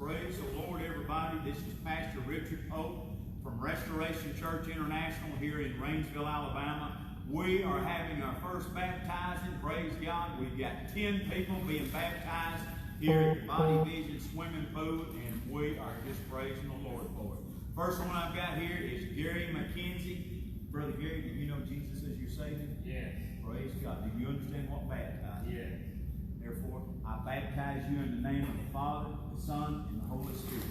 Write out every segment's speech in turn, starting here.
Praise the Lord, everybody. This is Pastor Richard Pope from Restoration Church International here in Rainsville, Alabama. We are having our first baptizing. Praise God. We've got 10 people being baptized here at the Body Vision swimming pool, and we are just praising the Lord for it. First one I've got here is Gary McKenzie. Brother Gary, do you know Jesus as your Savior? Yes. Praise God. Do you understand what baptizing is? Yes. Therefore, I baptize you in the name of the Father, the Son, and the Holy Spirit.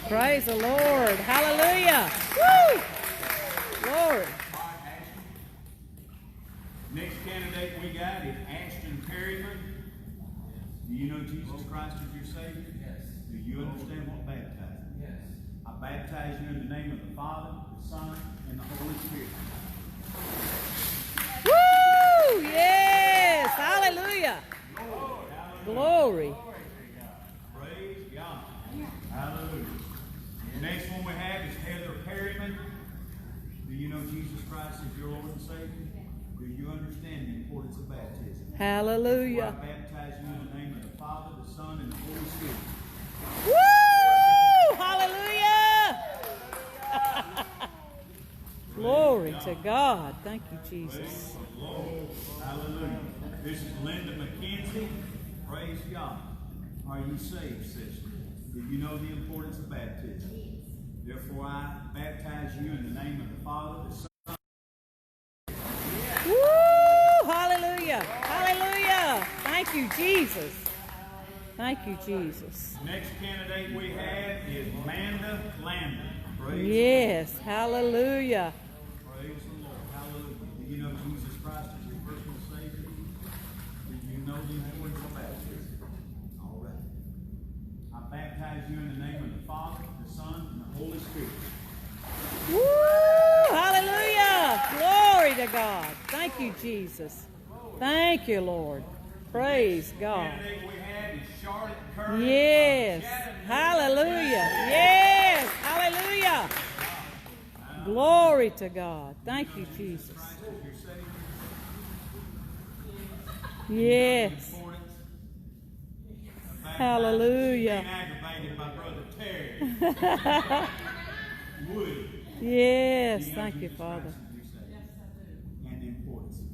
Praise the Lord. Hallelujah. Woo! Lord. Next candidate we got is Ashton Perryman. Do you know Jesus Christ as your Savior? Yes. Do you understand what baptizing is? Yes. I baptize you in the name of the Father, the Son, and the Holy Spirit. Woo! Yes. Hallelujah. Lord, hallelujah. Glory. Praise God. Hallelujah. The next one we have is Heather Perryman. Do you know Jesus Christ as your Lord and Savior? Do you understand the importance of baptism? Hallelujah. I baptize you in the name of the Father, the Son, and the Holy Spirit. Woo! Hallelujah. Glory to God. Thank you, Jesus. Praise the Lord. Hallelujah. This is Linda McKenzie. Praise God. Are you saved, sister? Do you know the importance of baptism? Therefore, I baptize you in the name of the Father, the Son. Woo! Hallelujah. Hallelujah. Thank you, Jesus. Thank you, Jesus. Next candidate we have is Amanda Landon. Praise Yes. Hallelujah. Praise the Lord. Hallelujah. Do you know Jesus Christ as your personal Savior? Do you know the importance of baptism? All right. I baptize you in the name of the Father, the Son, and the Holy Spirit. Woo! Hallelujah. Glory to God. Thank you, Jesus. Thank you, Lord. Praise God. Candidate we have is Charlotte Curry. Yes. Hallelujah. Yes. Hallelujah. Glory to God. Thank you, Jesus. Christ as your Savior. Yes. Hallelujah. Being aggravated by Brother Terry. Woody. Yes. Do you know Thank you, Jesus Father. Christ as your Savior? And the importance of it.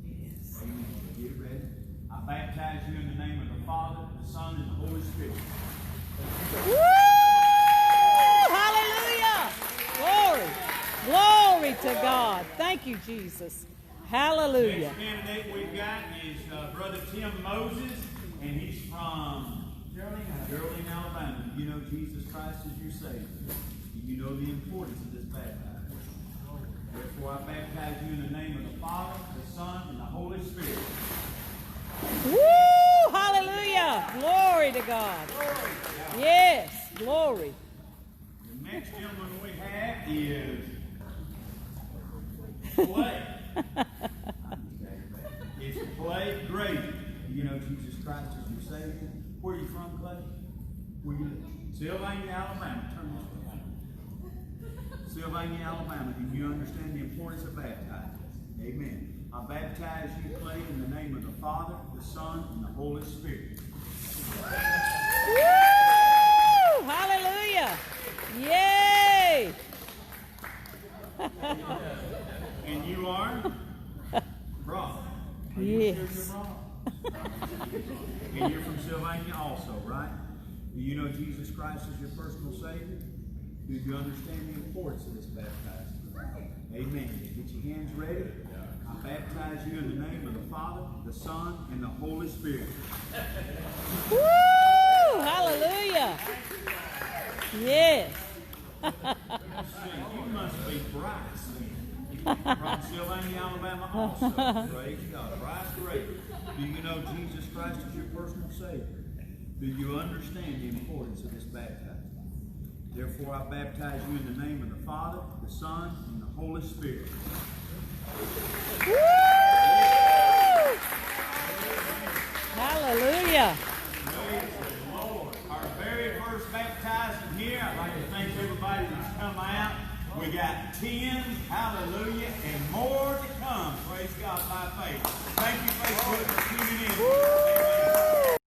Yes. Amen. Get ready. I baptize you in the name of the Father, the Son, and the Holy Spirit. Woo! Hallelujah. Glory. Glory to God. Thank you, Jesus. Hallelujah. Next candidate we've got is Brother Tim Moses, and he's from Geraldine, Alabama. Do you know Jesus Christ as your Savior? Do you know the importance of this baptism? Therefore, I baptize you in the name of the Father, the Son, and the Holy Spirit. Woo! Hallelujah. Glory to God. Yes. Glory. The next gentleman we have is Clay. It's Clay Grady. Do you know Jesus Christ as your Savior? Where are you from, Clay? Where you live? Sylvania, Alabama. Turn this way. Sylvania, Alabama. Do you understand the importance of baptizing? Amen. I baptize you, Clay, in the name of the Father, the Son, and the Holy Spirit. Woo! Hallelujah. Yay! And you are? Brock. Are Yes. you sure you're Brock? And you're from Sylvania also, right? Do you know Jesus Christ as your personal Savior? Do you understand the importance of this baptizing? Amen. Get your hands ready. I baptize you in the name of the Father, the Son, and the Holy Spirit. Woo! Hallelujah. Yes. You must be Bryce then. From Sylvania, Alabama also. Praise God. Bryce Gray. Do you know Jesus Christ as your personal Savior? Do you understand the importance of this baptism? Therefore, I baptize you in the name of the Father, the Son, and the Holy Spirit. Woo! Hallelujah. Praise the Lord. Our very first baptizing here. I'd like to thank everybody that's come out. We got 10, hallelujah, and more to come. Praise God by faith. Thank you, Facebook, for tuning in.